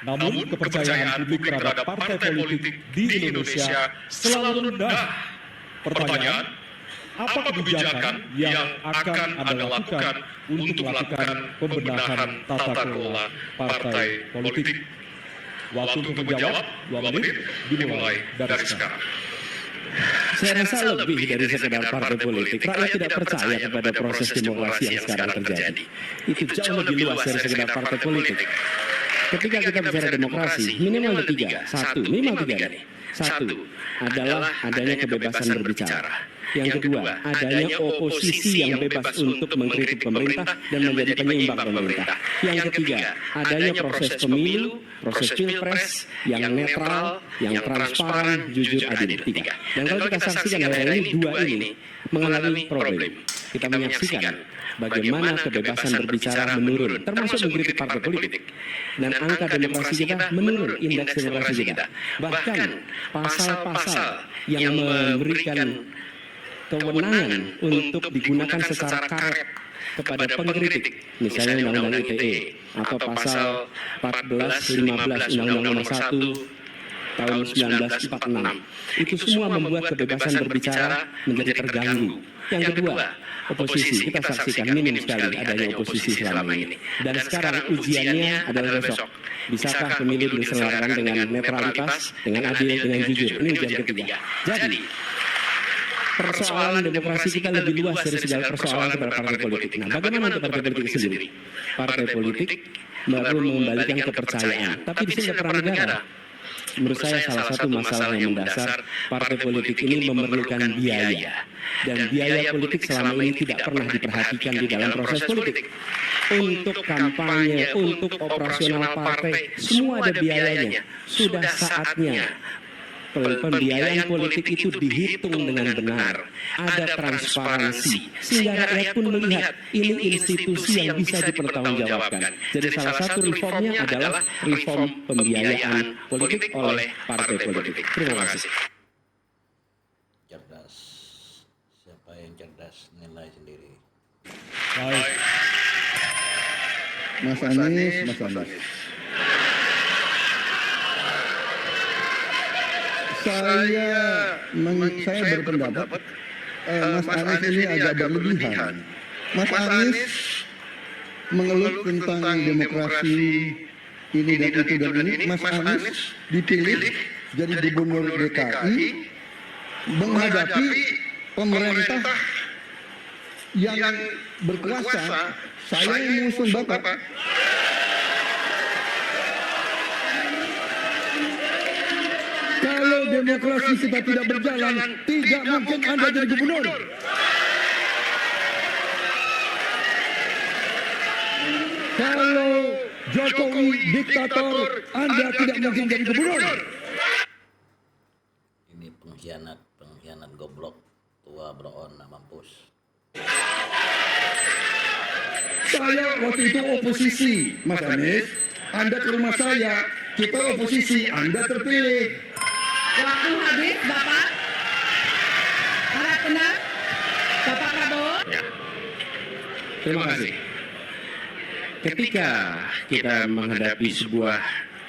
Namun kepercayaan publik terhadap partai politik di Indonesia selalu rendah. Pertanyaan, apa kebijakan yang akan Anda lakukan untuk melakukan pembenahan tata kelola partai politik? Waktu untuk menjawab 2 menit dimulai dari sekarang. Saya rasa lebih dari sekedar partai politik. Rakyat tidak percaya kepada proses demokrasi yang sekarang terjadi. Itu jauh lebih luas dari sekedar partai politik. Ketika kita bicara demokrasi, minimal ada 3. Minimal 3 nih. Satu adalah adanya kebebasan berbicara. Yang kedua, adanya oposisi yang bebas untuk mengkritik pemerintah dan menjadi penyeimbang pemerintah. Yang ketiga, adanya proses pemilu, proses pilpres yang netral, yang transparan, jujur, adil. 3. Dan kalau kita saksikan hari ini, 2 ini mengalami problem. Kita menyaksikan bagaimana kebebasan berbicara menurun, termasuk mengkritik partai politik. Dan angka demokrasi kita menurun, indeks demokrasi kita. Bahkan pasal-pasal yang memberikan kewenangan untuk digunakan secara karet kepada pengkritik, misalnya Undang-Undang ITE atau pasal 14, 15 Undang-Undang Nomor 1 tahun 1946. Itu semua membuat kebebasan berbicara menjadi terganggu. Yang kedua, oposisi. Kita saksikan minim sekali adanya oposisi selama ini. Dan sekarang ujiannya adalah besok. Bisakah pemilu diselenggarakan dengan netralitas, dengan adil, dengan jujur? Ini ujian ketiga. Jadi, persoalan demokrasi kita lebih luas dari segala persoalan kepada partai politik. Nah, bagaimana untuk partai politik sendiri? Partai politik perlu mengembalikan kepercayaan. Tapi di sini peran negara. Menurut saya salah satu masalah yang mendasar, partai politik ini memerlukan biaya. Dan biaya politik selama ini tidak pernah diperhatikan di dalam proses politik. Untuk kampanye, untuk operasional partai, semua ada biayanya. Sudah saatnya pembiayaan politik itu dihitung dengan benar, ada transparansi, sehingga rakyat pun melihat ini institusi yang bisa dipertanggungjawabkan. Jadi salah satu reformnya adalah reform pembiayaan politik oleh partai politik. Terima kasih. Cerdas, siapa yang cerdas nilai sendiri. Baik. Mas Anies. Saya berpendapat Mas Anies ini agak berlebihan. Mas Anies mengeluh tentang demokrasi ini dan itu dan ini. Mas Anies dipilih jadi gubernur DKI menghadapi pemerintah yang berkuasa. Saya yang mengusung Bapak. Kalau demokrasi kita tidak berjalan, tidak mungkin Anda jadi gubernur. Kalau Jokowi diktator, Anda tidak mungkin jadi gubernur. Ini pengkhianat goblok, tua broon mampus. Saya waktu itu oposisi, Mas Anies. Anda ke rumah saya, kita oposisi, Anda terpilih. Waktu habis, Bapak. Harap tenang. Bapak Prabowo. Ya. Terima kasih. Ketika kita menghadapi sebuah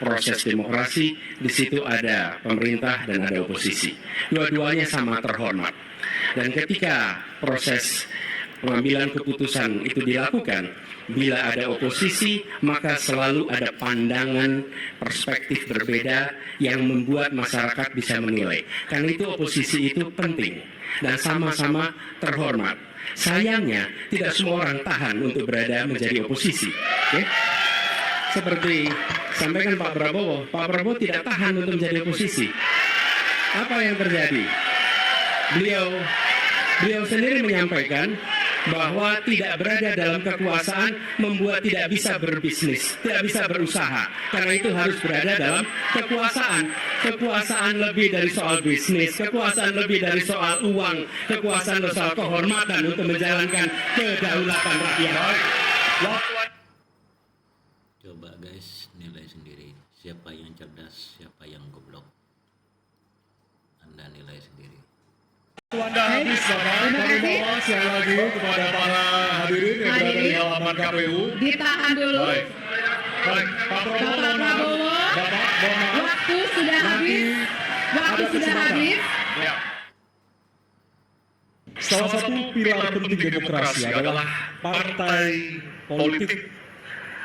proses demokrasi, di situ ada pemerintah dan ada oposisi. Dua-duanya sama terhormat. Dan ketika proses pengambilan keputusan itu dilakukan, bila ada oposisi, maka selalu ada pandangan perspektif berbeda yang membuat masyarakat bisa menilai. Karena itu oposisi itu penting dan sama-sama terhormat. Sayangnya, tidak semua orang tahan untuk berada menjadi oposisi. Okay? Seperti sampaikan Pak Prabowo tidak tahan untuk menjadi oposisi. Apa yang terjadi? Beliau sendiri menyampaikan bahwa tidak berada dalam kekuasaan membuat tidak bisa berbisnis, tidak bisa berusaha. Karena itu harus berada dalam kekuasaan. Kekuasaan lebih dari soal bisnis, kekuasaan lebih dari soal uang, kekuasaan soal kehormatan untuk menjalankan kedaulatan rakyat. Coba guys, nilai sendiri. Siapa yang cerdas, siapa yang goblok. Anda nilai sendiri. Anda habis, Bapak. Kami mohon sekali lagi kepada para hadirin yang berada di halaman KPU. Ditahan dulu. Baik, Pak Prabowo. Bapak Prabowo. mohon maaf. Waktu sudah habis. Waktu sudah habis. Ya. Salah satu pilar penting demokrasi adalah partai politik.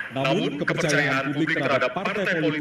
Namun kepercayaan publik terhadap partai politik